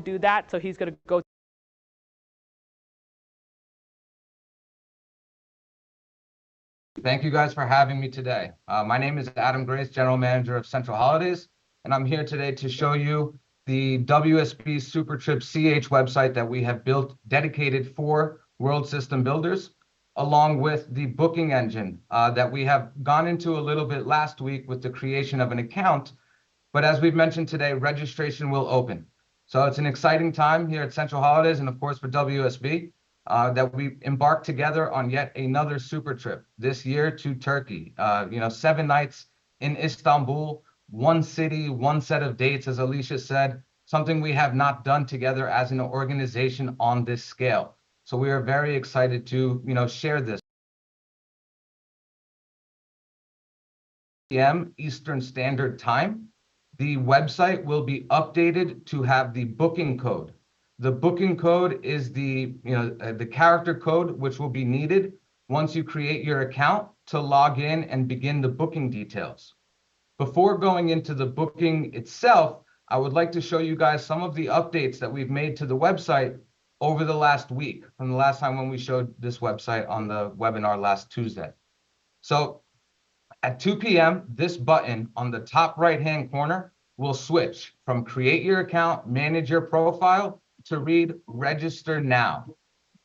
do that, so he's going to go. Thank you guys for having me today. My name is Adam Grace, General Manager of Central Holidays, and I'm here today to show you the WSB Supertrip CH website that we have built dedicated for World System Builders, along with the booking engine that we have gone into a little bit last week with the creation of an account. But as we've mentioned today, registration will open. So it's an exciting time here at Central Holidays and of course for WSB. That we embarked together on yet another super trip this year to Turkey. 7 nights in Istanbul, one city, one set of dates, as Alicia said, something we have not done together as an organization on this scale. So we are very excited to, share this. PM Eastern Standard Time. The website will be updated to have the booking code. The booking code is the character code which will be needed once you create your account to log in and begin the booking details. Before going into the booking itself, I would like to show you guys some of the updates that we've made to the website over the last week, from the last time when we showed this website on the webinar last Tuesday. So at 2 p.m., this button on the top right-hand corner will switch from create your account, manage your profile, to read register now.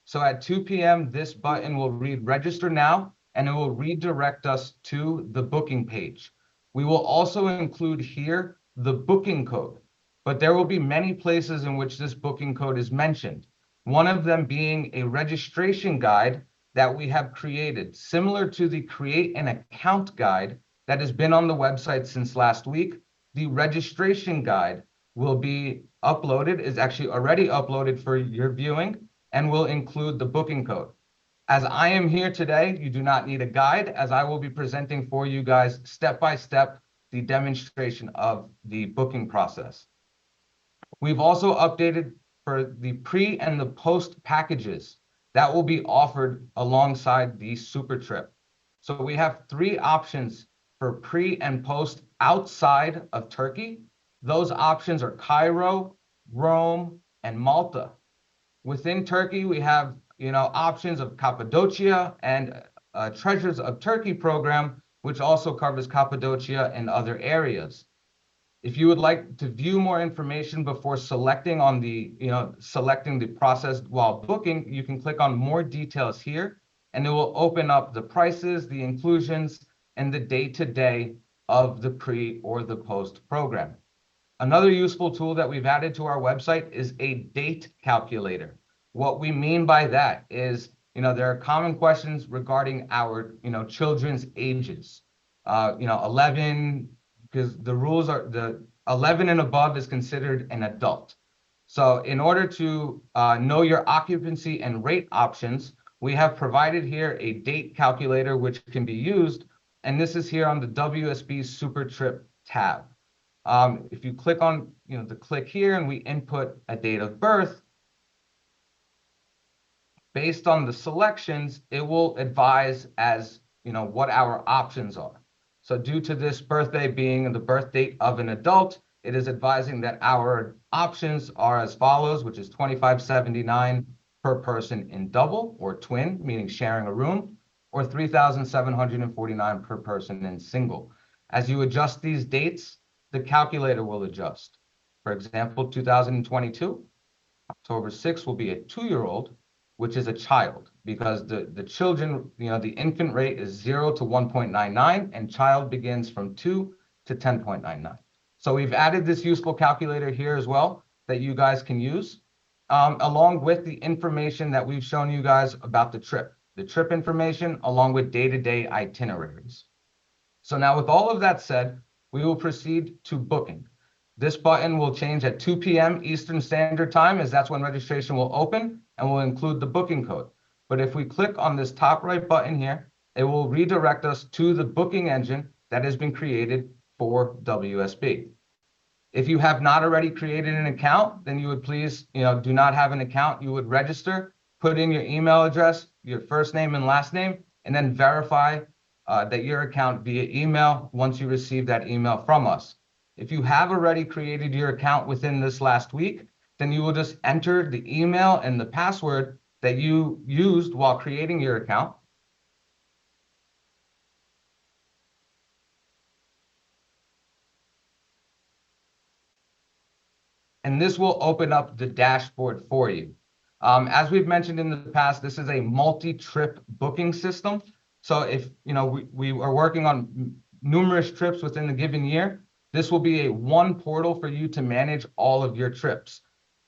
So at 2 p.m., this button will read register now, and it will redirect us to the booking page. We will also include here the booking code, but there will be many places in which this booking code is mentioned. One of them being a registration guide that we have created, similar to the create an account guide that has been on the website since last week. The registration guide will be uploaded, is actually already uploaded for your viewing, and will include the booking code. As I am here today, you do not need a guide, as I will be presenting for you guys step by step the demonstration of the booking process. We've also updated for the pre and the post packages that will be offered alongside the super trip. So we have 3 options for pre and post outside of Turkey. Those options are Cairo, Rome, and Malta. Within Turkey, we have options of Cappadocia and Treasures of Turkey program, which also covers Cappadocia and other areas. If you would like to view more information before selecting on selecting the process while booking, you can click on more details here, and it will open up the prices, the inclusions, and the day-to-day of the pre or the post program. Another useful tool that we've added to our website is a date calculator. What we mean by that is, there are common questions regarding our, children's ages. 11, because the rules are the 11 and above is considered an adult. So in order to know your occupancy and rate options, we have provided here a date calculator which can be used, and this is here on the WSB Super Trip tab. If you click on, the click here and we input a date of birth, based on the selections, it will advise as, what our options are. So due to this birthday being the birth date of an adult, it is advising that our options are as follows, which is $2,579 per person in double or twin, meaning sharing a room, or $3,749 per person in single. As you adjust these dates, the calculator will adjust. For example, 2022, October 6th will be a 2-year-old, which is a child, because the children, the infant rate is 0 to 1.99, and child begins from 2 to 10.99. So we've added this useful calculator here as well that you guys can use, along with the information that we've shown you guys about the trip information, along with day-to-day itineraries. So now with all of that said, we will proceed to booking. This button will change at 2 p.m. Eastern Standard Time, as that's when registration will open, and will include the booking code. But if we click on this top right button here, it will redirect us to the booking engine that has been created for WSB. If you have not already created an account, then you would please, do not have an account. You would register, put in your email address, your first name and last name, and then verify that your account via email once you receive that email from us. If you have already created your account within this last week, then you will just enter the email and the password that you used while creating your account. And this will open up the dashboard for you. As we've mentioned in the past, this is a multi-trip booking system. So if we are working on numerous trips within the given year, this will be a one portal for you to manage all of your trips.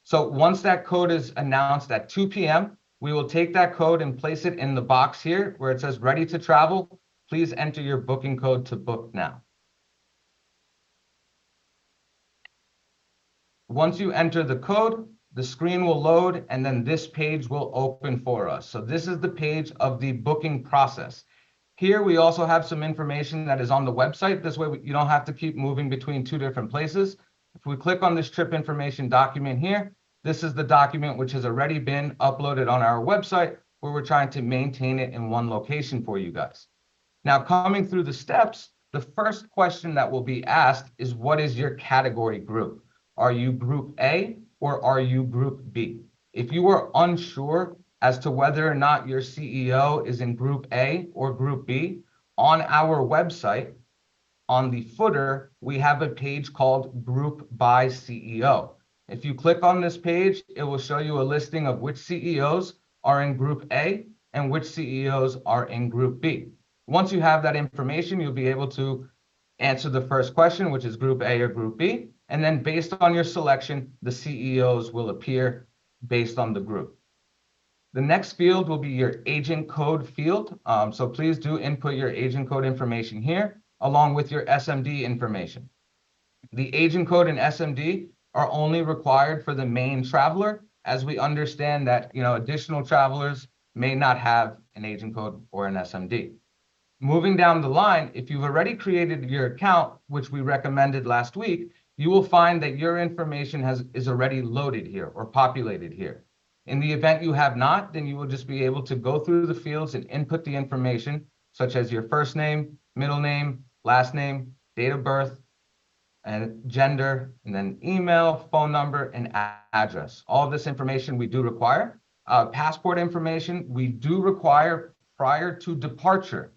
So once that code is announced at 2 p.m., we will take that code and place it in the box here where it says ready to travel. Please enter your booking code to book now. Once you enter the code, the screen will load and then this page will open for us. So this is the page of the booking process. Here we also have some information that is on the website. This way you don't have to keep moving between two different places. If we click on this trip information document here, this is the document which has already been uploaded on our website where we're trying to maintain it in one location for you guys. Now coming through the steps, the first question that will be asked is what is your category group? Are you group A or are you group B? If you are unsure as to whether or not your CEO is in group A or group B, on our website, on the footer, we have a page called Group by CEO. If you click on this page, it will show you a listing of which CEOs are in group A and which CEOs are in group B. Once you have that information, you'll be able to answer the first question, which is group A or group B. And then based on your selection, the CEOs will appear based on the group. The next field will be your agent code field. So please do input your agent code information here, along with your SMD information. The agent code and SMD are only required for the main traveler, as we understand that additional travelers may not have an agent code or an SMD. Moving down the line, if you've already created your account, which we recommended last week, you will find that your information is already loaded here or populated here. In the event you have not, then you will just be able to go through the fields and input the information, such as your first name, middle name, last name, date of birth, and gender, and then email, phone number, and address. All of this information we do require. Passport information we do require prior to departure.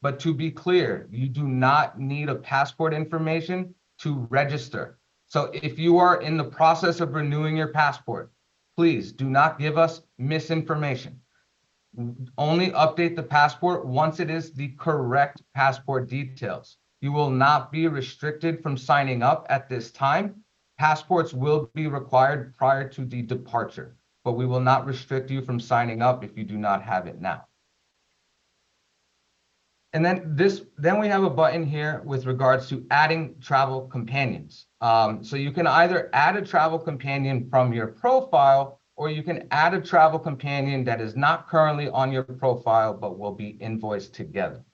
But to be clear, you do not need a passport information to register. So if you are in the process of renewing your passport, please do not give us misinformation. Only update the passport once it is the correct passport details. You will not be restricted from signing up at this time. Passports will be required prior to the departure, but we will not restrict you from signing up if you do not have it now. And then we have a button here with regards to adding travel companions. So you can either add a travel companion from your profile, or you can add a travel companion that is not currently on your profile, but will be invoiced together.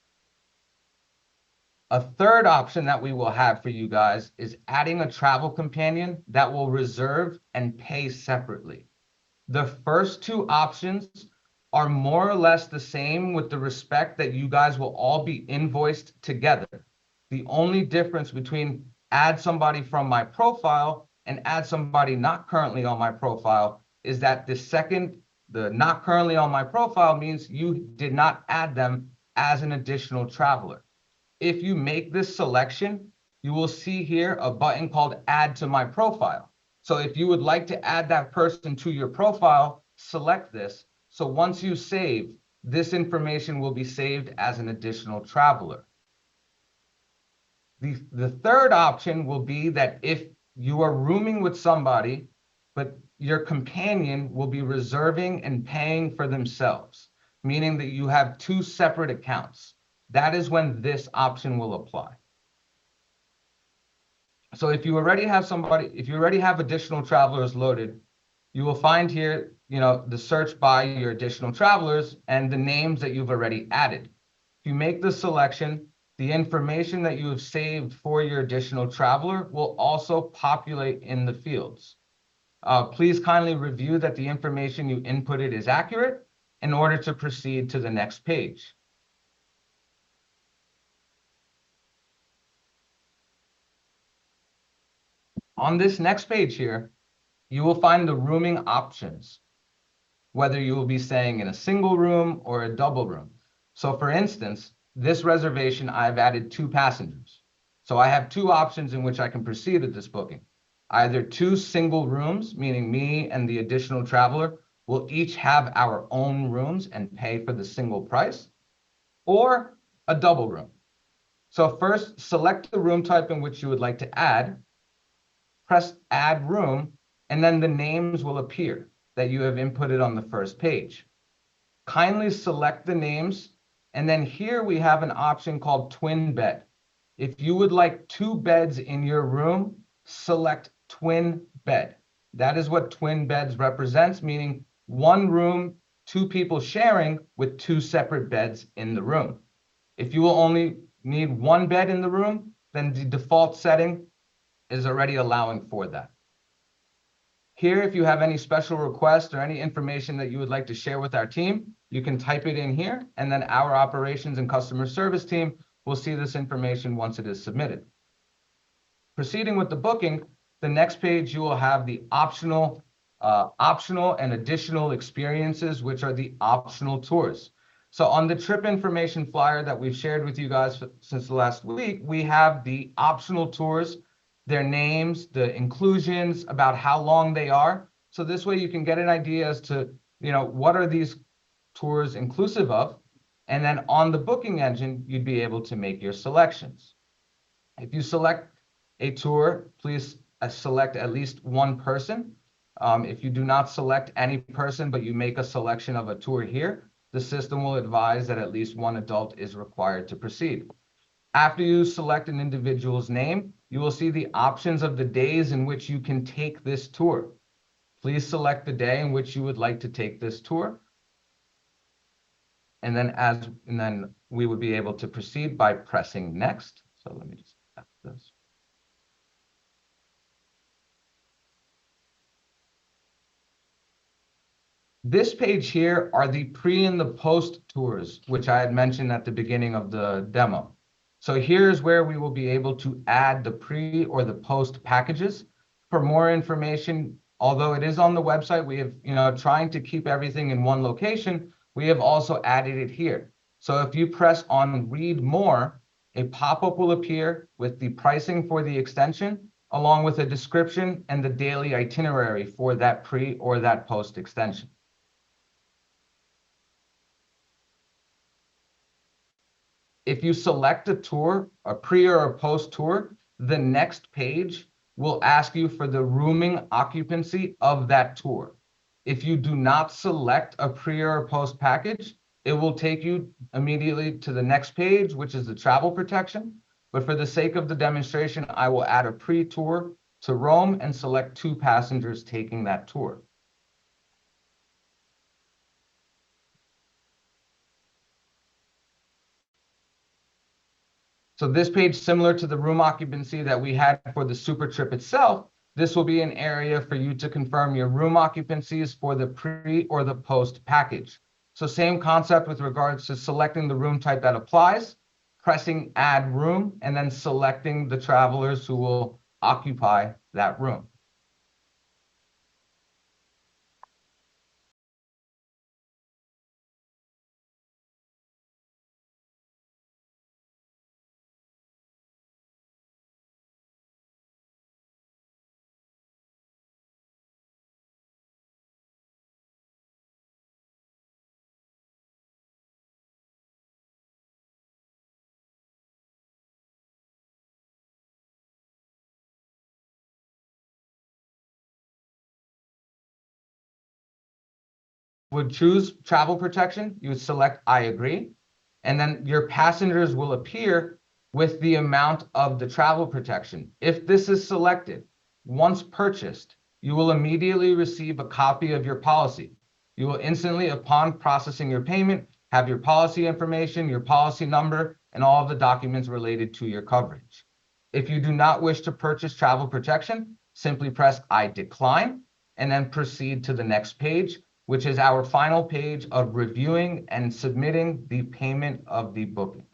A third option that we will have for you guys is adding a travel companion that will reserve and pay separately. The first two options are more or less the same with the respect that you guys will all be invoiced together. The only difference between add somebody from my profile and add somebody not currently on my profile is that the not currently on my profile means you did not add them as an additional traveler. If you make this selection, you will see here a button called add to my profile. So if you would like to add that person to your profile, select this. So once you save, this information will be saved as an additional traveler. The third option will be that if you are rooming with somebody, but your companion will be reserving and paying for themselves, meaning that you have two separate accounts. That is when this option will apply. So if you already have additional travelers loaded, you will find here, the search by your additional travelers and the names that you've already added. If you make the selection, the information that you have saved for your additional traveler will also populate in the fields. Please kindly review that the information you inputted is accurate in order to proceed to the next page. On this next page here, you will find the rooming options, whether you will be staying in a single room or a double room. So for instance, this reservation, I've added 2 passengers. So I have 2 options in which I can proceed with this booking. Either 2 single rooms, meaning me and the additional traveler will each have our own rooms and pay for the single price, or a double room. So first, select the room type in which you would like to add, press Add Room, and then the names will appear that you have inputted on the first page. Kindly select the names, and then here we have an option called Twin Bed. If you would like 2 beds in your room, select Twin Bed. That is what twin beds represents, meaning 1 room, 2 people sharing with 2 separate beds in the room. If you will only need 1 bed in the room, then the default setting is already allowing for that. Here, if you have any special requests or any information that you would like to share with our team, you can type it in here, and then our operations and customer service team will see this information once it is submitted. Proceeding with the booking, the next page you will have the optional and additional experiences, which are the optional tours. So on the trip information flyer that we've shared with you guys since last week, we have the optional tours, their names, the inclusions, about how long they are. So this way you can get an idea as to, what are these tours inclusive of? And then on the booking engine, you'd be able to make your selections. If you select a tour, please select at least 1 person. If you do not select any person, but you make a selection of a tour here, the system will advise that at least 1 adult is required to proceed. After you select an individual's name, you will see the options of the days in which you can take this tour. Please select the day in which you would like to take this tour. And then we would be able to proceed by pressing next. So let me just tap this. This page here are the pre and the post tours, which I had mentioned at the beginning of the demo. So here's where we will be able to add the pre or the post packages. For more information, although it is on the website, we have, trying to keep everything in one location, we have also added it here. So if you press on Read More, a pop-up will appear with the pricing for the extension, along with a description and the daily itinerary for that pre or that post extension. If you select a tour, a pre or a post tour, the next page will ask you for the rooming occupancy of that tour. If you do not select a pre or a post package, it will take you immediately to the next page, which is the travel protection. But for the sake of the demonstration, I will add a pre-tour to Rome and select 2 passengers taking that tour. So this page, similar to the room occupancy that we had for the super trip itself, this will be an area for you to confirm your room occupancies for the pre or the post package. So same concept with regards to selecting the room type that applies, pressing Add Room, and then selecting the travelers who will occupy that room. Would choose travel protection, you would select I agree, and then your passengers will appear with the amount of the travel protection. If this is selected, once purchased, you will immediately receive a copy of your policy. You will instantly, upon processing your payment, have your policy information, your policy number, and all of the documents related to your coverage. If you do not wish to purchase travel protection, simply press I decline and then proceed to the next page, which is our final page of reviewing and submitting the payment of the booking.